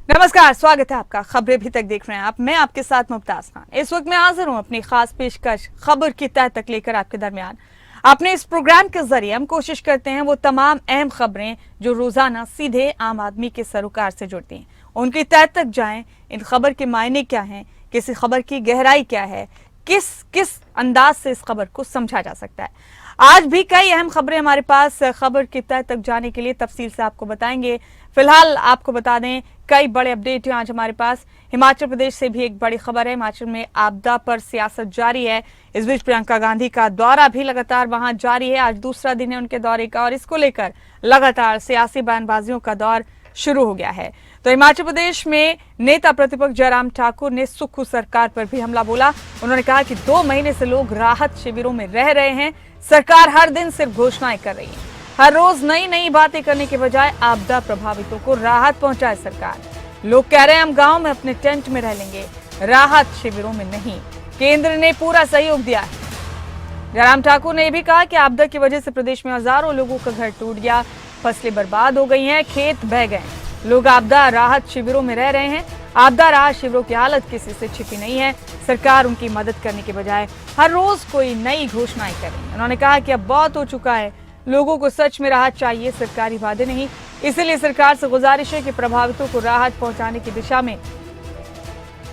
नमस्कार, स्वागत है आपका। खबरें अभी तक देख रहे हैं आप, मैं आपके साथ मुमताज खान। इस वक्त मैं हाजिर हूं अपनी खास पेशकश खबर की तह तक लेकर आपके दरमियान। अपने इस प्रोग्राम के जरिए हम कोशिश करते हैं वो तमाम अहम खबरें जो रोजाना सीधे आम आदमी के सरोकार से जुड़ती हैं, उनकी तह तक जाएं। इन खबर के मायने क्या हैं, किसी खबर की गहराई क्या है, किस किस अंदाज से इस खबर को समझा जा सकता है। आज भी कई अहम खबरें हमारे पास, खबर की तह तक जाने के लिए तफसील से आपको बताएंगे। फिलहाल आपको बता दें कई बड़े अपडेट हैं आज हमारे पास। हिमाचल प्रदेश से भी एक बड़ी खबर है। हिमाचल में आपदा पर सियासत जारी है। इस बीच प्रियंका गांधी का दौरा भी लगातार वहां जारी है। आज दूसरा दिन है उनके दौरे का और इसको लेकर लगातार सियासी बयानबाजियों का दौर शुरू हो गया है। तो हिमाचल प्रदेश में नेता प्रतिपक्ष जयराम ठाकुर ने सुक्खू सरकार पर भी हमला बोला। उन्होंने कहा कि 2 महीने से लोग राहत शिविरों में रह रहे हैं, सरकार हर दिन सिर्फ घोषणाएं कर रही है। हर रोज नई नई बातें करने के बजाय आपदा प्रभावितों को राहत पहुंचाए सरकार। लोग कह रहे हैं हम गांव में अपने टेंट में रह लेंगे, राहत शिविरों में नहीं। केंद्र ने पूरा सहयोग दिया है। जयराम ठाकुर ने यह भी कहा कि आपदा की वजह से प्रदेश में हजारों लोगों का घर टूट गया, फसलें बर्बाद हो गई हैं, खेत बह गए। लोग आपदा राहत शिविरों में रह रहे हैं। आपदा राहत शिविरों की हालत किसी से छिपी नहीं है। सरकार उनकी मदद करने के बजाय हर रोज कोई नई घोषणाएं कर रही है। उन्होंने कहा कि अब बहुत हो चुका है, लोगों को सच में राहत चाहिए, सरकारी वादे नहीं। इसलिए सरकार से गुजारिश है कि प्रभावितों को राहत पहुंचाने की दिशा में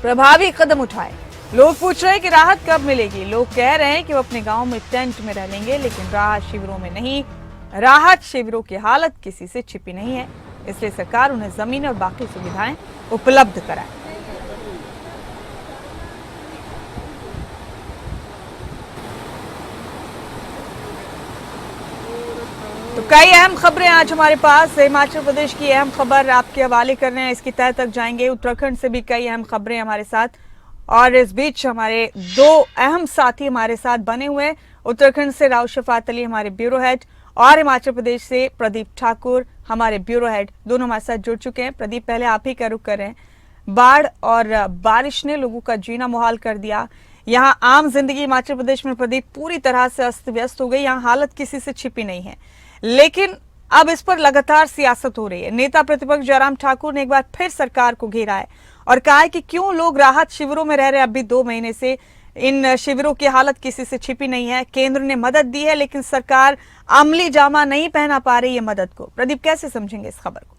प्रभावी कदम उठाए। लोग पूछ रहे हैं कि राहत कब मिलेगी। लोग कह रहे हैं कि वो अपने गांव में टेंट में रह लेंगे, लेकिन राहत शिविरों में नहीं। राहत शिविरों की हालत किसी से छिपी नहीं है, इसलिए सरकार उन्हें जमीन और बाकी सुविधाएं उपलब्ध कराए। तो कई अहम खबरें आज हमारे पास। हिमाचल प्रदेश की अहम खबर आपके हवाले कर रहे हैं, इसकी तह तक जाएंगे। उत्तराखंड से भी कई अहम खबरें हमारे साथ, और इस बीच हमारे 2 अहम साथी हमारे साथ बने हुए हैं। उत्तराखंड से राव शफात अली हमारे ब्यूरो हेड, और हिमाचल प्रदेश से प्रदीप ठाकुर हमारे ब्यूरो हेड, दोनों हमारे साथ जुड़ चुके हैं। प्रदीप, पहले आप ही का रुख कर रहे हैं। बाढ़ और बारिश ने लोगों का जीना मुहाल कर दिया। यहाँ आम जिंदगी हिमाचल प्रदेश में प्रदीप पूरी तरह से अस्त व्यस्त हो गई। यहाँ हालत किसी से छिपी नहीं है, लेकिन अब इस पर लगातार सियासत हो रही है। नेता प्रतिपक्ष जयराम ठाकुर ने एक बार फिर सरकार को घेरा है और कहा है कि क्यों लोग राहत शिविरों में रह रहे हैं। अब भी 2 महीने से इन शिविरों की हालत किसी से छिपी नहीं है। केंद्र ने मदद दी है, लेकिन सरकार अमली जामा नहीं पहना पा रही है मदद को। प्रदीप, कैसे समझेंगे इस खबर को?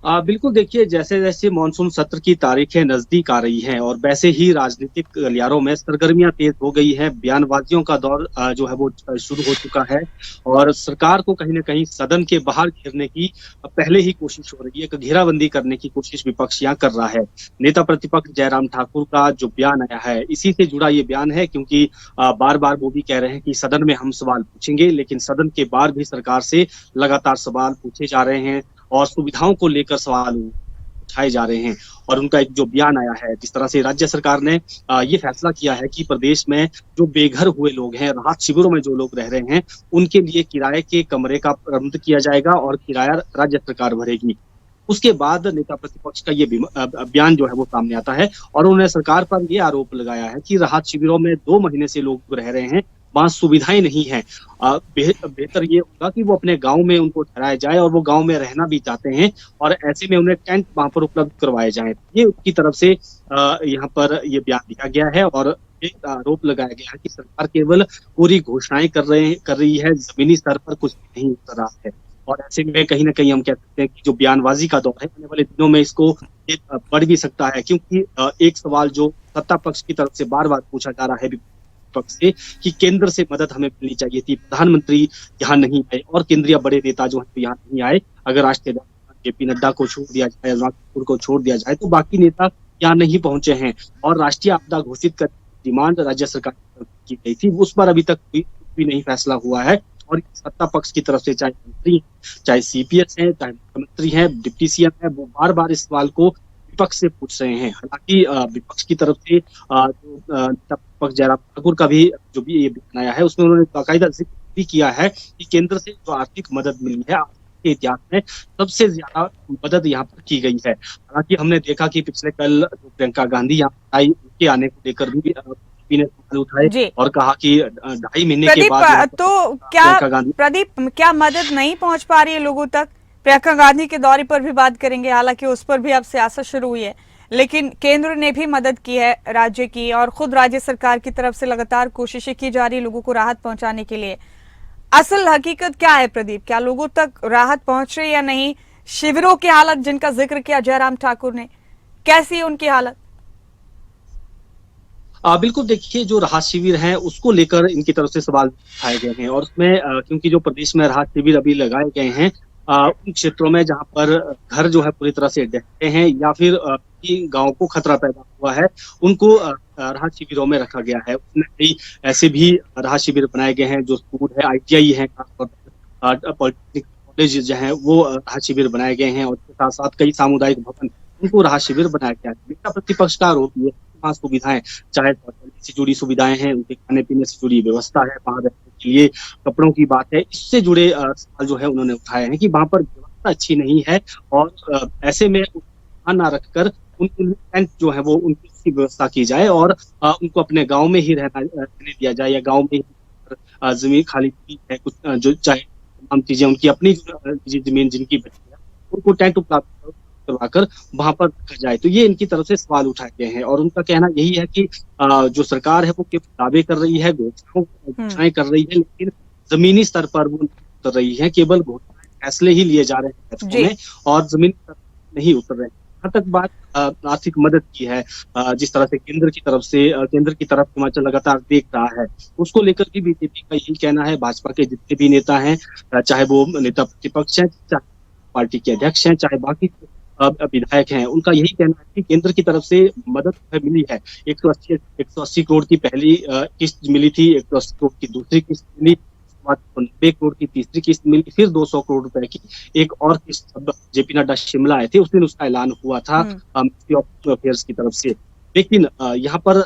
बिल्कुल, देखिए, जैसे जैसे मानसून सत्र की तारीखें नजदीक आ रही हैं और वैसे ही राजनीतिक गलियारों में सरगर्मियां तेज हो गई हैं। बयानबाजियों का दौर जो है वो शुरू हो चुका है और सरकार को कहीं ना कहीं सदन के बाहर घेरने की पहले ही कोशिश हो रही है। घेराबंदी करने की कोशिश विपक्ष यहाँ कर रहा है। नेता प्रतिपक्ष जयराम ठाकुर का जो बयान आया है, इसी से जुड़ा ये बयान है, क्योंकि बार बार वो भी कह रहे हैं कि सदन में हम सवाल पूछेंगे, लेकिन सदन के बाहर भी सरकार से लगातार सवाल पूछे जा रहे हैं और सुविधाओं को लेकर सवाल उठाए जा रहे हैं। और उनका एक जो बयान आया है, जिस तरह से राज्य सरकार ने ये फैसला किया है कि प्रदेश में जो बेघर हुए लोग हैं, राहत शिविरों में जो लोग रह रहे हैं, उनके लिए किराए के कमरे का प्रबंध किया जाएगा और किराया राज्य सरकार भरेगी। उसके बाद नेता प्रतिपक्ष का ये बयान जो है वो सामने आता है और उन्होंने सरकार पर ये आरोप लगाया है कि राहत शिविरों में 2 महीने से लोग रह रहे हैं, वहां सुविधाएं नहीं है। बेहतर ये होगा कि वो अपने गांव में उनको ठहराया जाए और वो गांव में रहना भी चाहते हैं और ऐसे में उन्हें टेंट वहां पर उपलब्ध करवाए जाएं। ये उनकी तरफ से यहाँ पर ये बयान दिया गया है और एक आरोप लगाया गया है कि सरकार केवल पूरी घोषणाएं कर रही है, जमीनी स्तर पर कुछ नहीं उतर रहा है। और ऐसे में कहीं ना कहीं हम कह सकते हैं कि जो बयानबाजी का दौर है, आने वाले दिनों में इसको बढ़ भी सकता है, क्योंकि एक सवाल जो सत्ता पक्ष की तरफ से बार बार पूछा जा रहा है पक्ष से कि केंद्र से मदद हमें मिलनी चाहिए थी, प्रधानमंत्री यहाँ नहीं आए और केंद्रीय बड़े नेता जो है यहाँ नहीं आए। अगर राष्ट्रीय जेपी नड्डा को छोड़ दिया जाए, अनुराग ठाकुर को छोड़ दिया जाए, तो बाकी नेता यहाँ नहीं पहुंचे हैं। और राष्ट्रीय आपदा घोषित कर डिमांड राज्य सरकार की गई थी, उस पर अभी तक भी नहीं फैसला हुआ है। और सत्ता पक्ष की तरफ से चाहे मंत्री, चाहे सीपीएस है, चाहे मुख्यमंत्री है, डिप्टी सीएम है, वो बार बार इस सवाल को विपक्ष से पूछ रहे हैं। हालांकि विपक्ष की तरफ से जो जयराम ठाकुर का भी जो भी ये बयान आया है, उसमें उन्होंने बाकायदा जिक्र भी किया है कि केंद्र से जो आर्थिक मदद मिली है के इतिहास में सबसे ज्यादा मदद यहाँ पर की गई है। हालांकि हमने देखा कि पिछले कल जो प्रियंका गांधी यहाँ आई, उनके आने को लेकर भी ने सवाल उठाए और कहा कि 2.5 महीने के बाद तो क्या प्रदीप, क्या मदद नहीं पहुंच पा रही है लोगों तक? प्रियंका गांधी के दौरे पर भी बात करेंगे, हालांकि उस पर भी अब सियासत शुरू हुई है, लेकिन केंद्र ने भी मदद की है राज्य की, और खुद राज्य सरकार की तरफ से लगातार कोशिशें की जा रही लोगों को राहत पहुंचाने के लिए। असल हकीकत क्या है प्रदीप, क्या लोगों तक राहत पहुंच रही है या नहीं? शिविरों की हालत जिनका जिक्र किया जयराम ठाकुर ने, कैसी है उनकी हालत? बिल्कुल, देखिए जो राहत शिविर हैं उसको लेकर इनकी तरफ से सवाल उठाए गए हैं, और उसमें क्योंकि जो प्रदेश में राहत शिविर अभी लगाए गए हैं उन क्षेत्रों में जहां पर घर जो है पूरी तरह से ढहते हैं या फिर गांव को खतरा पैदा हुआ है, उनको राहत शिविरों में रखा गया है। उसमें कई ऐसे भी राहत शिविर बनाए गए हैं जो स्कूल है, ITI है, खासतौर पर पॉलिटेक्निक कॉलेज जो है वो राहत शिविर बनाए गए हैं, और उसके साथ साथ कई सामुदायिक भवन, उनको राहत शिविर बनाया गया है। नेता प्रतिपक्ष का आरोप ये वहाँ सुविधाएं, चाहे से जुड़ी सुविधाएं हैं, उनके खाने पीने से जुड़ी व्यवस्था है, वहां रहने के लिए कपड़ों की बात है, इससे जुड़े सवाल जो है उन्होंने उठाए हैं कि वहां पर व्यवस्था अच्छी नहीं है, और ऐसे में वहां ना रखकर उनके लिए टेंट जो है वो उनकी व्यवस्था की जाए, और उनको अपने गाँव में ही रहने दिया जाए, या गाँव में ही जमीन खाली है कुछ जो चाहे तमाम चीजें उनकी अपनी जमीन जिनकी बची है उनको टेंट उपलब्ध करवाकर वहां पर रखा जाए। तो ये इनकी तरफ से सवाल उठाए गए हैं, और उनका कहना यही है कि जो सरकार है वो केवल दावे कर रही है, घोषणाएं कर रही है, लेकिन जमीनी स्तर पर वो नहीं उतर रही है, केवल घोषणाएं, फैसले ही लिए जा रहे हैं में, और जमीनी स्तर पर नहीं उतर रहे हैं। जहाँ तक बात आर्थिक मदद की है, जिस तरह से केंद्र की तरफ हिमाचल लगातार देख रहा है, उसको लेकर भी बीजेपी का यही कहना है। भाजपा के जितने भी नेता हैं, चाहे वो नेता प्रतिपक्ष हैं, चाहे पार्टी के अध्यक्ष हैं, चाहे बाकी विधायक हैं, उनका यही कहना है कि केंद्र की तरफ से मदद मिली है। 180 करोड़ की पहली किस्त मिली थी, 180 करोड़ की दूसरी किस्त मिली, 90 करोड़ की तीसरी किस्त मिली, फिर 200 करोड़ रुपए की एक और किस्त JP नड्डा शिमला आए थे, उस दिन उसका ऐलान हुआ था मिनिस्ट्री ऑफ अफेयर्स की तरफ से। लेकिन यहाँ पर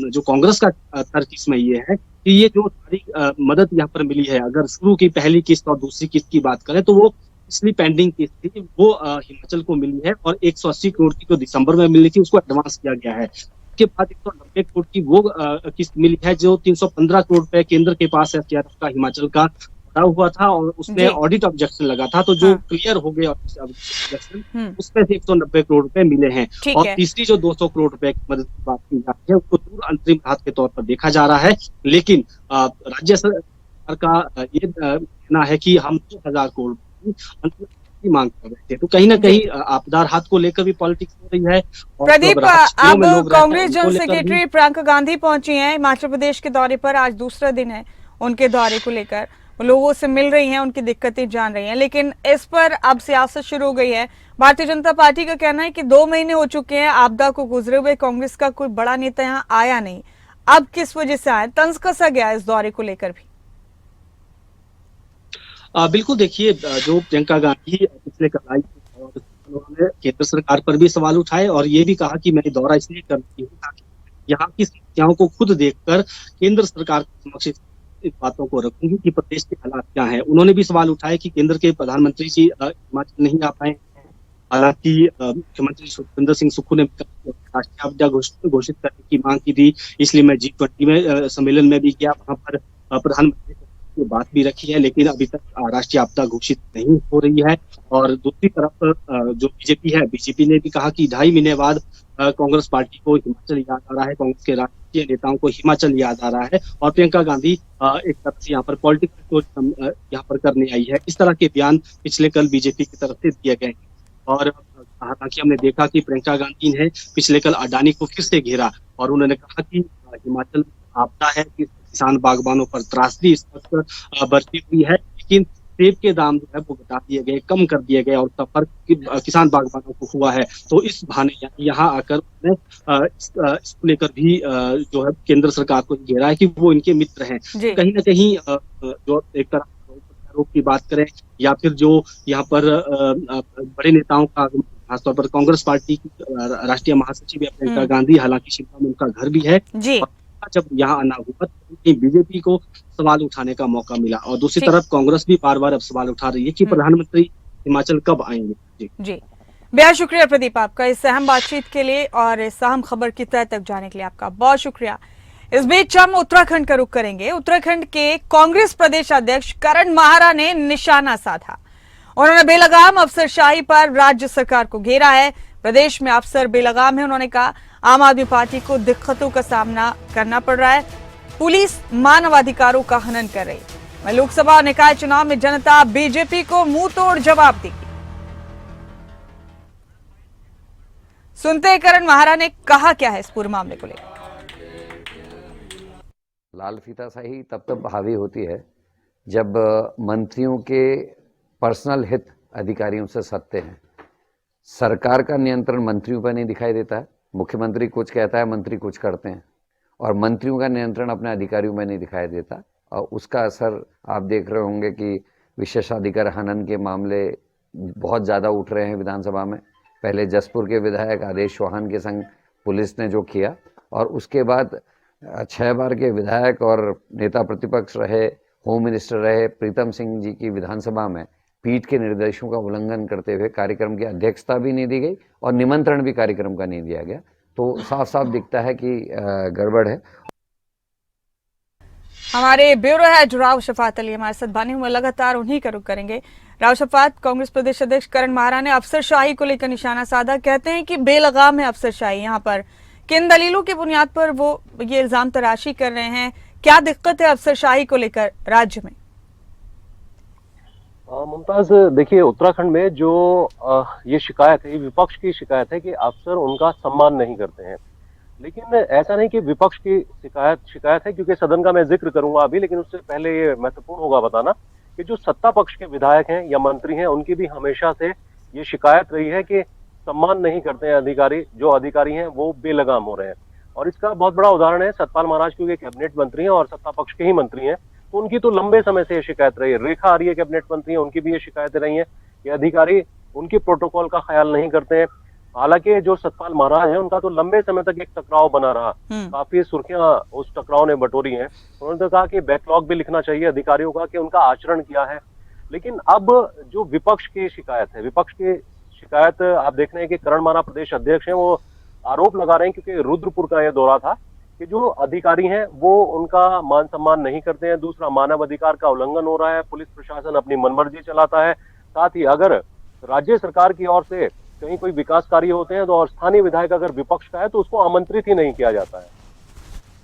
जो कांग्रेस का तर्क इसमें ये है कि ये जो सारी मदद यहाँ पर मिली है, अगर शुरू की पहली किस्त और दूसरी किस्त की बात करें तो वो पिछली पेंडिंग किस्त थी, वो हिमाचल को मिली है, और 180 करोड़ की जो दिसंबर में मिली थी उसको एडवांस किया गया है। उसके बाद 190 करोड़ की वो किस्त मिली है जो 315 करोड़ रुपए केंद्र के पास SDRF का हिमाचल का पड़ा हुआ था, और उसमें ऑडिट ऑब्जेक्शन लगा था, तो जो क्लियर हो गया ऑब्जेक्शन, उसमें से 190 करोड़ रुपए मिले हैं। और तीसरी जो 200 करोड़ रुपए की मदद की बात की जाती है उसको दूर अंतरिम राहत के तौर पर देखा जा रहा है, लेकिन राज्य सरकार का ये कहना है कि हम 2000 करोड़ की मांग कर रहे थे। तो कहीं ना कहीं आपदा राहत को लेकर भी पॉलिटिक्स हो रही है। प्रदीप, अब कांग्रेस जनरल सेक्रेटरी प्रियंका गांधी पहुंची हैं हिमाचल प्रदेश के दौरे पर, आज दूसरा दिन है उनके दौरे को लेकर, लोगों से मिल रही हैं, उनकी दिक्कतें जान रही हैं, लेकिन इस पर अब सियासत शुरू हो गई है। भारतीय जनता पार्टी का कहना है कि 2 महीने हो चुके हैं आपदा को गुजरे हुए, कांग्रेस का कोई बड़ा नेता यहाँ आया नहीं, अब किस वजह से आया? तंज कसा गया इस दौरे को लेकर भी? बिल्कुल, देखिए जो प्रियंका गांधी पिछले कल आई और उन्होंने केंद्र सरकार पर भी सवाल उठाए, और ये भी कहा कि मैं दौरा इसलिए कर रही हूँ ताकि यहाँ की समस्याओं को खुद देखकर केंद्र सरकार के समक्ष इन बातों को रखूंगी कि प्रदेश के हालात क्या हैं। उन्होंने भी सवाल उठाए कि केंद्र के प्रधानमंत्री जी हिमाचल नहीं आ पाए, हालांकि मुख्यमंत्री सुखविंदर सिंह सुक्खू ने राष्ट्रीय आपदा घोषित करने की मांग की थी, इसलिए मैं G20 में सम्मेलन में भी गया, वहां पर प्रधानमंत्री की बात भी रखी है, लेकिन अभी तक राष्ट्रीय आपदा घोषित नहीं हो रही है। और दूसरी तरफ जो बीजेपी ने भी कहा कि 2.5 महीने बाद कांग्रेस पार्टी को हिमाचल याद आ रहा है, कांग्रेस के राष्ट्रीय नेताओं को हिमाचल याद आ रहा है, और प्रियंका गांधी एक तरफ से यहाँ पर पॉलिटिकल यहाँ पर करने आई है। इस तरह के बयान पिछले कल बीजेपी की तरफ से दिए गए। और हालांकि हमने देखा कि प्रियंका गांधी ने पिछले कल अडानी को फिर से घेरा, और उन्होंने कहा कि हिमाचल आपदा है कि किसान बागबानों पर त्रासदी इस वक्त बढ़ती हुई है, लेकिन सेब के दाम जो है वो घटा दिए गए, कम कर दिए गए, और उसका फर्क किसान बागबानों को हुआ है। तो इस बहाने यहाँ आकर उन्होंने इसको लेकर भी जो है केंद्र सरकार को घेरा है कि वो इनके मित्र हैं। कहीं ना कहीं जो एक तरफ की बात करें, या फिर जो यहाँ पर बड़े नेताओं का, खासतौर पर कांग्रेस पार्टी की राष्ट्रीय महासचिव प्रियंका गांधी, हालांकि शिमला में उनका घर भी है, जब यहाँ आना हुआ तो बीजेपी को सवाल उठाने का मौका मिला, और दूसरी तरफ कांग्रेस भी बार बार अब सवाल उठा रही है कि प्रधानमंत्री हिमाचल कब आएंगे। जी बेहद शुक्रिया प्रदीप आपका इस अहम बातचीत के लिए, और इस अहम खबर की तह तक जाने के लिए आपका बहुत शुक्रिया। इस बीच हम उत्तराखंड का रुख करेंगे। उत्तराखंड के कांग्रेस प्रदेश अध्यक्ष करण माहरा ने निशाना साधा। उन्होंने बेलगाम अफसरशाही पर राज्य सरकार को घेरा है। प्रदेश में अफसर बेलगाम है। उन्होंने कहा आम आदमी पार्टी को दिक्कतों का सामना करना पड़ रहा है। पुलिस मानवाधिकारों का हनन कर रही है। लोकसभा और निकाय चुनाव में जनता बीजेपी को मुंह तोड़ जवाब देगी। सुनते हैं करण माहरा ने कहा क्या है इस पूरे मामले को लेकर। लाल फीताशाही तब हावी होती है जब मंत्रियों के पर्सनल हित अधिकारियों से सत्ते हैं। सरकार का नियंत्रण मंत्रियों पर नहीं दिखाई देता है। मुख्यमंत्री कुछ कहता है, मंत्री कुछ करते हैं, और मंत्रियों का नियंत्रण अपने अधिकारियों में नहीं दिखाई देता। और उसका असर आप देख रहे होंगे कि विशेषाधिकार हनन के मामले बहुत ज़्यादा उठ रहे हैं विधानसभा में। पहले जसपुर के विधायक आदेश चौहान के संग पुलिस ने जो किया, और उसके बाद 6 बार के विधायक और नेता प्रतिपक्ष रहे, होम मिनिस्टर रहे प्रीतम सिंह जी की विधानसभा में पीठ के निर्देशों का उल्लंघन करते हुए कार्यक्रम की अध्यक्षता भी नहीं दी गई और निमंत्रण भी कार्यक्रम का नहीं दिया गया। तो साफ साफ दिखता है कि गड़बड़ है। हमारे ब्यूरो हेड राव शफात अली हमारे साथ बने हुए, लगातार उन्हीं का रुख करेंगे। राव शफात, कांग्रेस प्रदेश अध्यक्ष करण माहरा ने अफसरशाही को लेकर निशाना साधा। कहते हैं कि बेलगाम है अफसरशाही। यहाँ पर किन दलीलों की बुनियाद पर वो ये इल्जाम तराशी कर रहे हैं? क्या दिक्कत है अफसरशाही को लेकर राज्य में? मुमताज, देखिए, उत्तराखंड में जो ये शिकायत है, ये विपक्ष की शिकायत है कि अफसर उनका सम्मान नहीं करते हैं। लेकिन ऐसा नहीं कि विपक्ष की शिकायत है, क्योंकि सदन का मैं जिक्र करूंगा अभी, लेकिन उससे पहले ये महत्वपूर्ण होगा बताना कि जो सत्ता पक्ष के विधायक हैं या मंत्री हैं, उनकी भी हमेशा से ये शिकायत रही है कि सम्मान नहीं करते हैं अधिकारी। जो अधिकारी हैं वो बेलगाम हो रहे हैं। और इसका बहुत बड़ा उदाहरण है सतपाल महाराज, क्योंकि कैबिनेट मंत्री हैं और सत्ता पक्ष के ही मंत्री हैं, तो उनकी तो लंबे समय से ये शिकायत रही है। रेखा आर्य कैबिनेट मंत्री हैं, उनकी भी ये शिकायतें रही हैं कि अधिकारी उनकी प्रोटोकॉल का ख्याल नहीं करते हैं। हालांकि जो सतपाल महाराज है, उनका तो लंबे समय तक एक टकराव बना रहा, काफी सुर्खियां उस टकराव ने बटोरी हैं। उन्होंने तो कहा कि बैकलॉग भी लिखना चाहिए अधिकारियों का कि उनका आचरण क्या है। लेकिन अब जो विपक्ष की शिकायत है, विपक्ष की शिकायत आप देख रहे हैं कि करण माहरा प्रदेश अध्यक्ष हैं, वो आरोप लगा रहे हैं, क्योंकि रुद्रपुर का यह दौरा था, कि जो अधिकारी हैं वो उनका मान सम्मान नहीं करते हैं। दूसरा, मानव अधिकार का उल्लंघन हो रहा है, पुलिस प्रशासन अपनी मनमर्जी चलाता है। साथ ही अगर राज्य सरकार की ओर से कहीं कोई विकास कार्य होते हैं तो और स्थानीय विधायक अगर विपक्ष का है तो उसको आमंत्रित ही नहीं किया जाता है।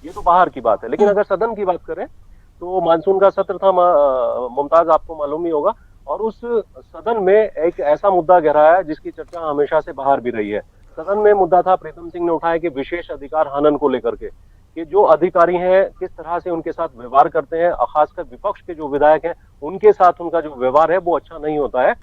ये तो बाहर की बात है। लेकिन अगर सदन की बात करें तो मानसून का सत्र था, मुमताज, आपको मालूम ही होगा, और उस सदन में एक ऐसा मुद्दा गहराया है जिसकी चर्चा हमेशा से बाहर भी रही है। सदन में मुद्दा था, प्रीतम सिंह ने उठाया कि विशेष अधिकार हनन को लेकर के, कि जो अधिकारी हैं किस तरह से उनके साथ व्यवहार करते हैं, खासकर विपक्ष के जो विधायक हैं उनके साथ उनका जो व्यवहार है वो अच्छा नहीं होता है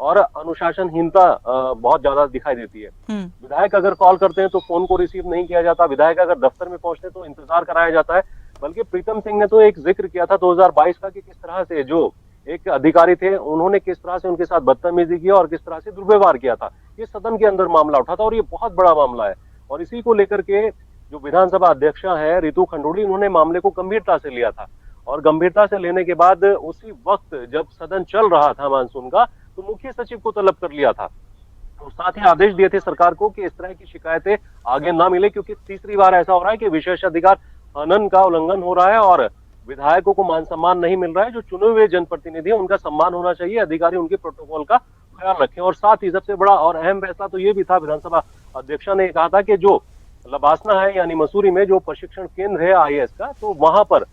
और अनुशासनहीनता बहुत ज्यादा दिखाई देती है। विधायक अगर कॉल करते हैं तो फोन को रिसीव नहीं किया जाता, विधायक अगर दफ्तर में पहुंचते हैं तो इंतजार कराया जाता है। बल्कि प्रीतम सिंह ने तो एक जिक्र किया था 2022 का कि किस तरह से जो एक अधिकारी थे उन्होंने किस तरह से उनके साथ बदतमीजी की और किस तरह से दुर्व्यवहार किया था। ये सदन के अंदर मामला उठा था और ये बहुत बड़ा मामला है। और इसी को लेकर के जो विधानसभा अध्यक्षा है रितु खंडूड़ी, उन्होंने मामले को गंभीरता से लिया था। और गंभीरता से लेने के बाद उसी वक्त जब सदन चल रहा था मानसून का, तो मुख्य सचिव को तलब कर लिया था। तो साथ ही आदेश दिए थे सरकार को कि इस तरह की शिकायतें आगे ना मिले, क्योंकि तीसरी बार ऐसा हो रहा है कि विशेष अधिकार हनन का उल्लंघन हो रहा है और विधायकों को मान सम्मान नहीं मिल रहा है। जो चुने हुए जनप्रतिनिधि हैं उनका सम्मान होना चाहिए, अधिकारी उनके प्रोटोकॉल का ख्याल रखें। और साथ ही सबसे बड़ा और अहम फैसला तो ये भी था, विधानसभा अध्यक्षा ने कहा था कि जो लबासना है यानी मसूरी में जो प्रशिक्षण केंद्र है IAS का, तो वहां पर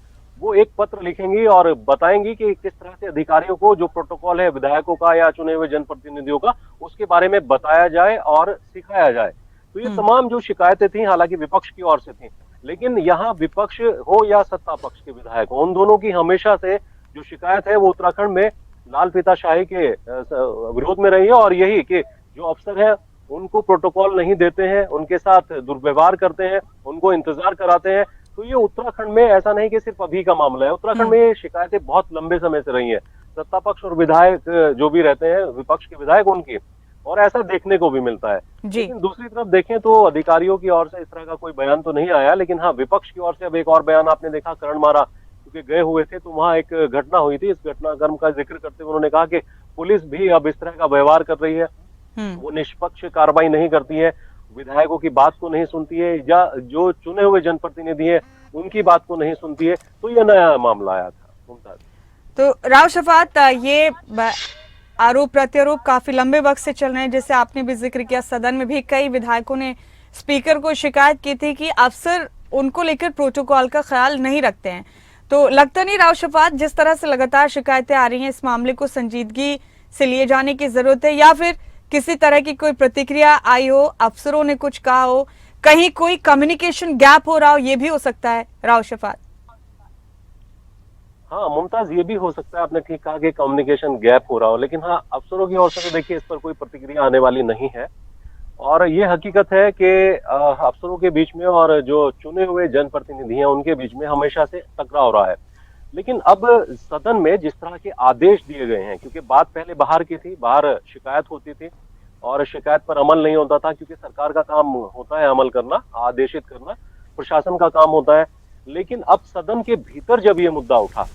वो एक पत्र लिखेंगी और बताएंगी कि किस तरह से अधिकारियों को जो प्रोटोकॉल है विधायकों का या चुने हुए जनप्रतिनिधियों का, उसके बारे में बताया जाए और सिखाया जाए। तो ये तमाम जो शिकायतें थी, हालांकि विपक्ष की ओर से थी, लेकिन यहाँ विपक्ष हो या सत्ता पक्ष के विधायक हो, उन दोनों की हमेशा से जो शिकायत है वो उत्तराखंड में लाल फीताशाही के विरोध में रही है। और यही कि जो अफसर है उनको प्रोटोकॉल नहीं देते हैं, उनके साथ दुर्व्यवहार करते हैं, उनको इंतजार कराते हैं। तो ये उत्तराखंड में ऐसा नहीं कि सिर्फ अभी का मामला है, उत्तराखंड में ये शिकायतें बहुत लंबे समय से रही है, सत्ता पक्ष और विधायक जो भी रहते हैं, विपक्ष के विधायक उनकी, और ऐसा देखने को भी मिलता है। लेकिन दूसरी तरफ देखें तो अधिकारियों की ओर से इस तरह का कोई बयान तो नहीं आया, लेकिन हाँ, विपक्ष की ओर से अब एक और बयान आपने देखा, करण माहरा क्योंकि गए हुए थे तो वहां एक घटना हुई थी, इस घटनाक्रम का जिक्र करते हुए उन्होंने कहा कि पुलिस भी अब इस तरह का व्यवहार कर रही है, वो निष्पक्ष कार्रवाई नहीं करती है, विधायकों की बात को नहीं सुनती है, या जो चुने हुए जनप्रतिनिधि है उनकी बात को नहीं सुनती है। तो ये नया मामला आया था। तो राव शफात, ये आरोप प्रत्यारोप काफी लंबे वक्त से चल रहे हैं। जैसे आपने भी जिक्र किया, सदन में भी कई विधायकों ने स्पीकर को शिकायत की थी कि अफसर उनको लेकर प्रोटोकॉल का ख्याल नहीं रखते हैं। तो लगता नहीं राव शफात, जिस तरह से लगातार शिकायतें आ रही हैं, इस मामले को संजीदगी से लिए जाने की जरूरत है, या फिर किसी तरह की कोई प्रतिक्रिया आई हो, अफसरों ने कुछ कहा हो, कहीं कोई कम्युनिकेशन गैप हो रहा हो, ये भी हो सकता है राव शफात? हाँ मुमताज, ये भी हो सकता है, आपने ठीक कहा कि कम्युनिकेशन गैप हो रहा हो, लेकिन हाँ अफसरों की ओर से तो देखिए इस पर कोई प्रतिक्रिया आने वाली नहीं है। और ये हकीकत है कि अफसरों के बीच में और जो चुने हुए जनप्रतिनिधि हैं उनके बीच में हमेशा से टकराव रहा है। लेकिन अब सदन में जिस तरह के आदेश दिए गए हैं, क्योंकि बात पहले बाहर की थी, बाहर शिकायत होती थी और शिकायत पर अमल नहीं होता था, क्योंकि सरकार का काम होता है अमल करना, आदेशित करना, प्रशासन का काम होता है। लेकिन अब सदन के भीतर जब ये मुद्दा उठा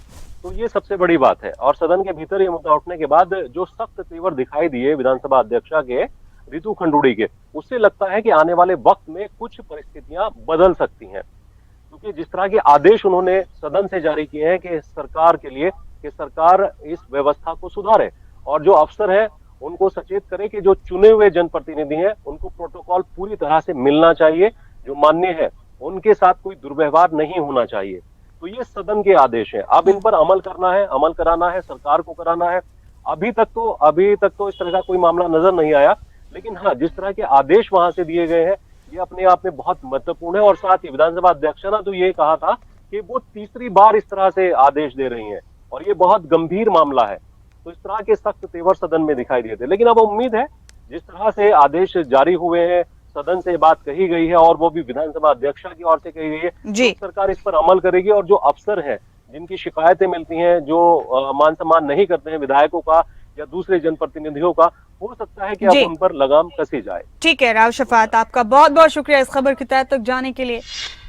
तो ये सबसे बड़ी बात है। और सदन के भीतर ये मुद्दा उठने के बाद जो सख्त तेवर दिखाई दिए विधानसभा अध्यक्षा के, रितु खंडूड़ी के, उससे लगता है कि आने वाले वक्त में कुछ परिस्थितियां बदल सकती हैं। क्योंकि जिस तरह के आदेश उन्होंने सदन से जारी किए हैं कि सरकार के लिए, कि सरकार इस व्यवस्था को सुधारे और जो अफसर है उनको सचेत करे कि जो चुने हुए जनप्रतिनिधि हैं उनको प्रोटोकॉल पूरी तरह से मिलना चाहिए, जो मान्य है, उनके साथ कोई दुर्व्यवहार नहीं होना चाहिए। तो ये सदन के आदेश हैं, अब इन पर अमल करना है, अमल कराना है, सरकार को कराना है। अभी तक तो इस तरह का कोई मामला नजर नहीं आया। लेकिन हाँ, जिस तरह के आदेश वहां से दिए गए हैं ये अपने आप में बहुत महत्वपूर्ण है। और साथ ही विधानसभा अध्यक्ष ने तो ये कहा था कि वो तीसरी बार इस तरह से आदेश दे रही हैं और ये बहुत गंभीर मामला है। तो इस तरह के सख्त तेवर सदन में दिखाई दिए थे। लेकिन अब उम्मीद है, जिस तरह से आदेश जारी हुए हैं, सदन से बात कही गई है और वो भी विधानसभा अध्यक्षा की ओर से कही गई है, तो सरकार इस पर अमल करेगी और जो अफसर हैं जिनकी शिकायतें मिलती हैं, जो मान सम्मान नहीं करते हैं विधायकों का या दूसरे जनप्रतिनिधियों का, हो सकता है कि अब उन पर लगाम कसी जाए। ठीक है राव शफात, आपका बहुत बहुत शुक्रिया इस खबर की तह तक जाने के लिए,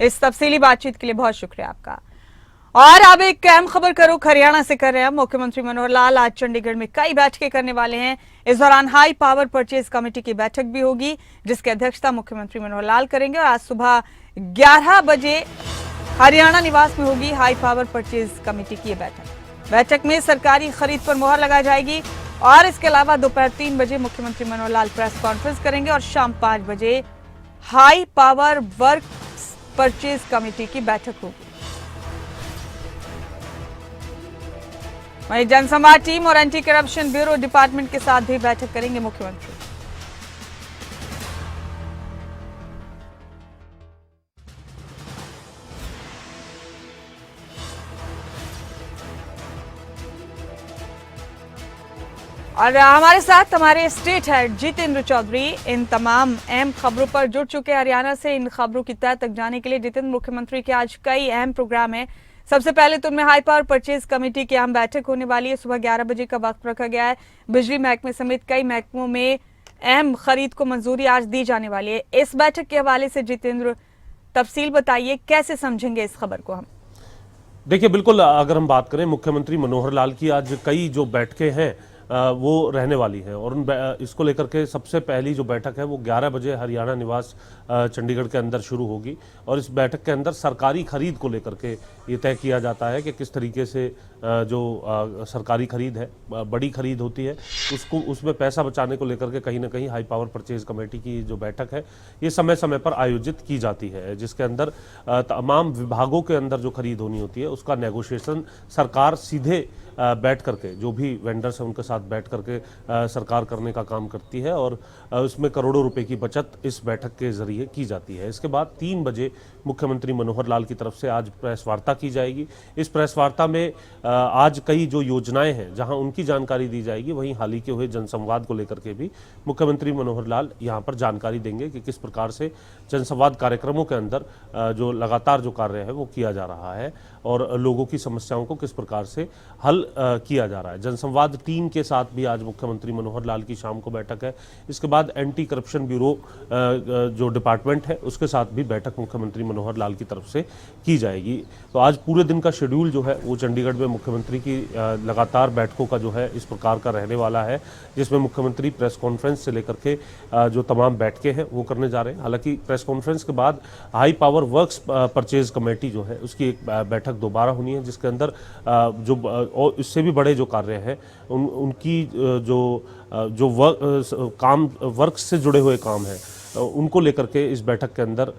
इस तफसीली बातचीत के लिए बहुत शुक्रिया आपका। और अब एक अहम खबर का रुख हरियाणा से कर रहे हैं। मुख्यमंत्री मनोहर लाल आज चंडीगढ़ में कई बैठकें करने वाले हैं। इस दौरान हाई पावर परचेज कमेटी की बैठक भी होगी, जिसकी अध्यक्षता मुख्यमंत्री मनोहर लाल करेंगे। और आज सुबह 11 बजे हरियाणा निवास में होगी हाई पावर परचेज कमेटी की बैठक में सरकारी खरीद पर मुहर लगाई जाएगी। और इसके अलावा दोपहर 3 बजे मुख्यमंत्री मनोहर लाल प्रेस कॉन्फ्रेंस करेंगे और शाम 5 बजे high power works purchase committee की बैठक होगी। वहीं जनसंवाद टीम और एंटी करप्शन ब्यूरो डिपार्टमेंट के साथ भी बैठक करेंगे मुख्यमंत्री। और हमारे साथ हमारे स्टेट हेड जितेंद्र चौधरी इन तमाम अहम खबरों पर जुड़ चुके हैं हरियाणा से। इन खबरों की तह तक जाने के लिए जितेंद्र, मुख्यमंत्री के आज कई अहम प्रोग्राम हैं। सबसे पहले तो उनमें हाई पावर परचेज कमेटी की अहम बैठक होने वाली है। सुबह 11 बजे का वक्त रखा गया है। बिजली महकमे समेत कई महकमों में अहम खरीद को मंजूरी आज दी जाने वाली है। इस बैठक के हवाले से जितेंद्र तफसील बताइए, कैसे समझेंगे इस खबर को हम? देखिए, बिल्कुल अगर हम बात करें मुख्यमंत्री मनोहर लाल की आज कई जो बैठकें हैं वो रहने वाली है। और इसको लेकर के सबसे पहली जो बैठक है वो 11 बजे हरियाणा निवास चंडीगढ़ के अंदर शुरू होगी। और इस बैठक के अंदर सरकारी खरीद को लेकर के ये तय किया जाता है कि किस तरीके से जो सरकारी खरीद है, बड़ी खरीद होती है, उसमें पैसा बचाने को लेकर के कहीं ना कहीं हाई पावर परचेज कमेटी की जो बैठक है ये समय समय पर आयोजित की जाती है, जिसके अंदर तमाम विभागों के अंदर जो खरीद होनी होती है उसका नेगोशिएशन सरकार सीधे बैठ करके, जो भी वेंडर्स हैं उनके साथ बैठ करके सरकार करने का काम करती है। और उसमें करोड़ों रुपए की बचत इस बैठक के जरिए की जाती है। इसके बाद 3 बजे मुख्यमंत्री मनोहर लाल की तरफ से आज प्रेस वार्ता की जाएगी। इस प्रेस वार्ता में आज कई जो योजनाएं हैं जहां उनकी जानकारी दी जाएगी, वहीं हाल ही के हुए जनसंवाद को लेकर के भी मुख्यमंत्री मनोहर लाल यहां पर जानकारी देंगे कि किस प्रकार से जनसंवाद कार्यक्रमों के अंदर जो लगातार जो कार्य है वो किया जा रहा है और लोगों की समस्याओं को किस प्रकार से हल किया जा रहा है। जनसंवाद टीम के साथ भी आज मुख्यमंत्री मनोहर लाल की शाम को बैठक है। इसके बाद एंटी करप्शन ब्यूरो जो डिपार्टमेंट है उसके साथ भी बैठक मुख्यमंत्री मनोहर लाल की तरफ से की जाएगी। तो आज पूरे दिन का शेड्यूल जो है वो चंडीगढ़ में मुख्यमंत्री की लगातार बैठकों का जो है इस प्रकार का रहने वाला है, जिसमें मुख्यमंत्री प्रेस कॉन्फ्रेंस से लेकर के जो तमाम बैठकें हैं वो करने जा रहे हैं। हालांकि प्रेस कॉन्फ्रेंस के बाद high power works purchase committee जो है उसकी एक बैठक दोबारा होनी है, जिसके अंदर जो इससे भी बड़े जो कार्य हैं उनकी जो वर्क से जुड़े हुए काम हैं उनको लेकर के इस बैठक के अंदर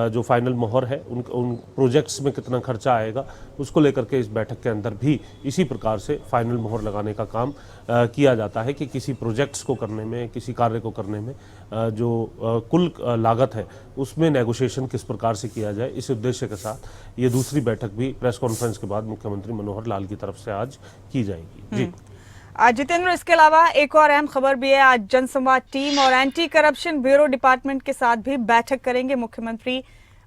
जो फाइनल मोहर है उन प्रोजेक्ट्स में कितना खर्चा आएगा उसको लेकर के इस बैठक के अंदर भी इसी प्रकार से फाइनल मोहर लगाने का काम किया जाता है कि किसी प्रोजेक्ट्स को करने में, किसी कार्य को करने में जो कुल लागत है उसमें नेगोशिएशन किस प्रकार से किया जाए, इस उद्देश्य के साथ ये दूसरी बैठक भी प्रेस कॉन्फ्रेंस के बाद मुख्यमंत्री मनोहर लाल की तरफ से आज की जाएगी। जी जितेंद्र, इसके अलावा एक और अहम खबर भी है। आज जनसंवाद टीम और एंटी करप्शन ब्यूरो डिपार्टमेंट के साथ भी बैठक करेंगे मुख्यमंत्री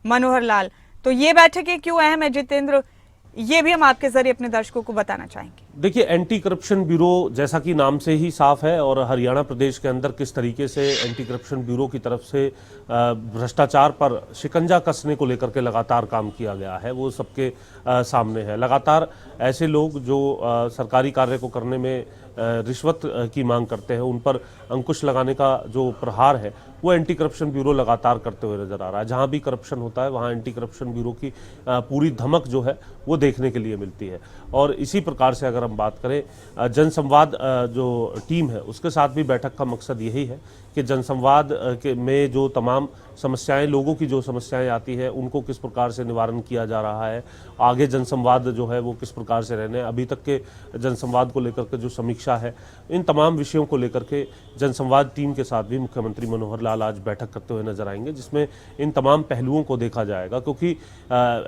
मनोहर लाल। तो ये बैठकें क्यों अहम है जितेंद्र, ये भी हम आपके जरिए अपने दर्शकों को बताना चाहेंगे। देखिए, एंटी करप्शन ब्यूरो जैसा कि नाम से ही साफ है और हरियाणा प्रदेश के अंदर किस तरीके से एंटी करप्शन ब्यूरो की तरफ से भ्रष्टाचार पर शिकंजा कसने को लेकर के लगातार काम किया गया है वो सबके सामने है। लगातार ऐसे लोग जो सरकारी कार्य को करने में रिश्वत की मांग करते हैं उन पर अंकुश लगाने का जो प्रहार है वो एंटी करप्शन ब्यूरो लगातार करते हुए नजर आ रहा है। जहां भी करप्शन होता है वहां एंटी करप्शन ब्यूरो की पूरी धमक जो है वो देखने के लिए मिलती है। और इसी प्रकार से अगर हम बात करें जनसंवाद जो टीम है उसके साथ भी बैठक का मकसद यही है कि जनसंवाद में जो तमाम समस्याएं, लोगों की जो समस्याएं आती है उनको किस प्रकार से निवारण किया जा रहा है, आगे जनसंवाद जो है वो किस प्रकार से रहने, अभी तक के जनसंवाद को लेकर के जो समीक्षा है, इन तमाम विषयों को लेकर के जनसंवाद टीम के साथ भी मुख्यमंत्री मनोहर लाल आज बैठक करते हुए नजर आएंगे, जिसमें इन तमाम पहलुओं को देखा जाएगा। क्योंकि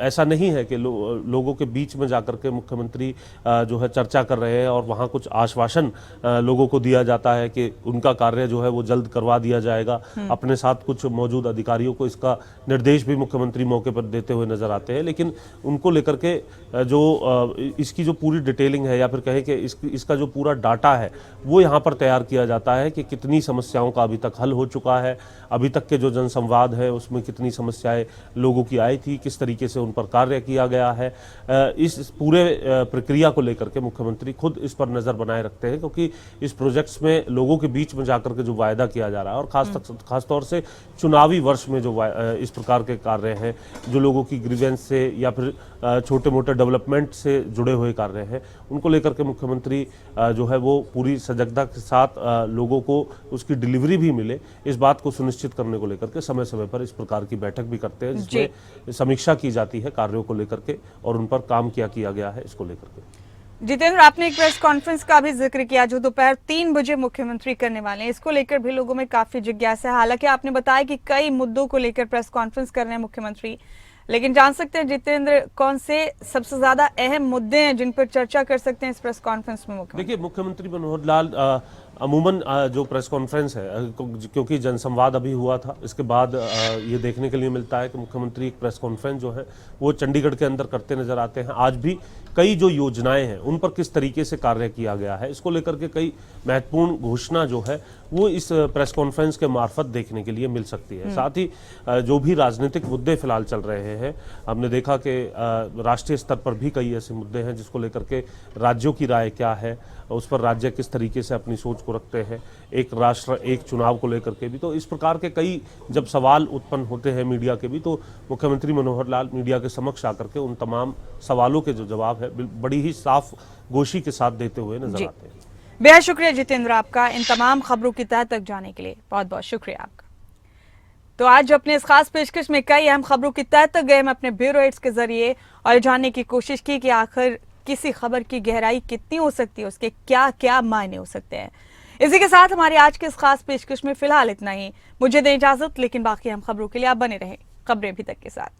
ऐसा नहीं है कि लोगों के बीच में जाकर के मुख्यमंत्री जो है चर्चा कर रहे हैं और वहाँ कुछ आश्वासन लोगों को दिया जाता है कि उनका कार्य जो है वो जल्द करवा दिया जाएगा। अपने साथ कुछ मौजूद अधिकारियों को इसका निर्देश भी मुख्यमंत्री मौके पर देते हुए नजर आते हैं, लेकिन उनको लेकर के जो इसकी जो पूरी डिटेलिंग है या फिर कहें कि इसका जो पूरा डाटा है वो यहाँ पर तैयार किया जाता है कि कितनी समस्याओं का अभी तक हल हो चुका है, अभी तक के जो जनसंवाद है उसमें कितनी समस्याएं लोगों की आई थी, किस तरीके से उन पर कार्य किया गया है। इस पूरे प्रक्रिया को लेकर के मुख्यमंत्री खुद इस पर नजर बनाए रखते हैं, क्योंकि इस प्रोजेक्ट्स में लोगों के बीच में जाकर के जो वायदा किया जा रहा है और खासतौर से चुनावी वर्ष में जो इस प्रकार के कार्य हैं, जो लोगों की ग्रीवेंस से या फिर छोटे मोटे डेवलपमेंट से जुड़े हुए कार्य हैं, उनको लेकर के मुख्यमंत्री जो है वो पूरी सजगता के साथ लोगों को उसकी डिलीवरी भी मिले, इस बात को सुनिश्चित करने को लेकर के समय समय पर इस प्रकार की बैठक भी करते हैं, जिसमें समीक्षा की जाती है कार्यों को लेकर के और उन पर काम क्या किया गया है इसको लेकर के। जितेंद्र, आपने एक प्रेस कॉन्फ्रेंस का भी जिक्र किया जो दोपहर 3 बजे मुख्यमंत्री करने वाले हैं, इसको लेकर भी लोगों में काफी जिज्ञासा है। हालांकि आपने बताया कि कई मुद्दों को लेकर प्रेस कॉन्फ्रेंस कर रहे हैं मुख्यमंत्री, लेकिन जान सकते हैं जितेंद्र कौन से सबसे ज्यादा अहम मुद्दे हैं जिन पर चर्चा कर सकते हैं इस प्रेस कॉन्फ्रेंस में मुख्यमंत्री? देखिए, मुख्यमंत्री मनोहर लाल अमूमन जो प्रेस कॉन्फ्रेंस है, क्योंकि जनसंवाद अभी हुआ था, इसके बाद ये देखने के लिए मिलता है कि मुख्यमंत्री एक प्रेस कॉन्फ्रेंस जो है वो चंडीगढ़ के अंदर करते नजर आते हैं। आज भी कई जो योजनाएं हैं उन पर किस तरीके से कार्य किया गया है इसको लेकर के कई महत्वपूर्ण घोषणा जो है वो इस प्रेस कॉन्फ्रेंस के मार्फत देखने के लिए मिल सकती है। साथ ही जो भी राजनीतिक मुद्दे फिलहाल चल रहे हैं, हमने देखा कि राष्ट्रीय स्तर पर भी कई ऐसे मुद्दे हैं जिसको लेकर के राज्यों की राय क्या है, उस पर राज्य किस तरीके से अपनी सोच को रखते हैं, एक राष्ट्र एक चुनाव को लेकर के भी। तो इस प्रकार के कई जब सवाल उत्पन्न होते हैं मीडिया के भी, तो मुख्यमंत्री मनोहर लाल मीडिया के समक्ष आकर के उन तमाम सवालों के जो जवाब है बड़ी ही साफ गोशी के साथ देते हुए नजर आते हैं। बेहद शुक्रिया जितेंद्र आपका इन तमाम खबरों की तह तक जाने के लिए, बहुत बहुत शुक्रिया आपका। तो आज अपने इस खास पेशकश में कई अहम खबरों की तह तक गए हम अपने ब्यूरो एड्स के जरिए और जानने की कोशिश की कि आखिर किसी खबर की गहराई कितनी हो सकती है, उसके क्या क्या मायने हो सकते हैं। इसी के साथ हमारी आज के इस खास पेशकश में फिलहाल इतना ही। मुझे दें इजाजत, लेकिन बाकी हम खबरों के लिए आप बने रहें खबरें अभी तक के साथ।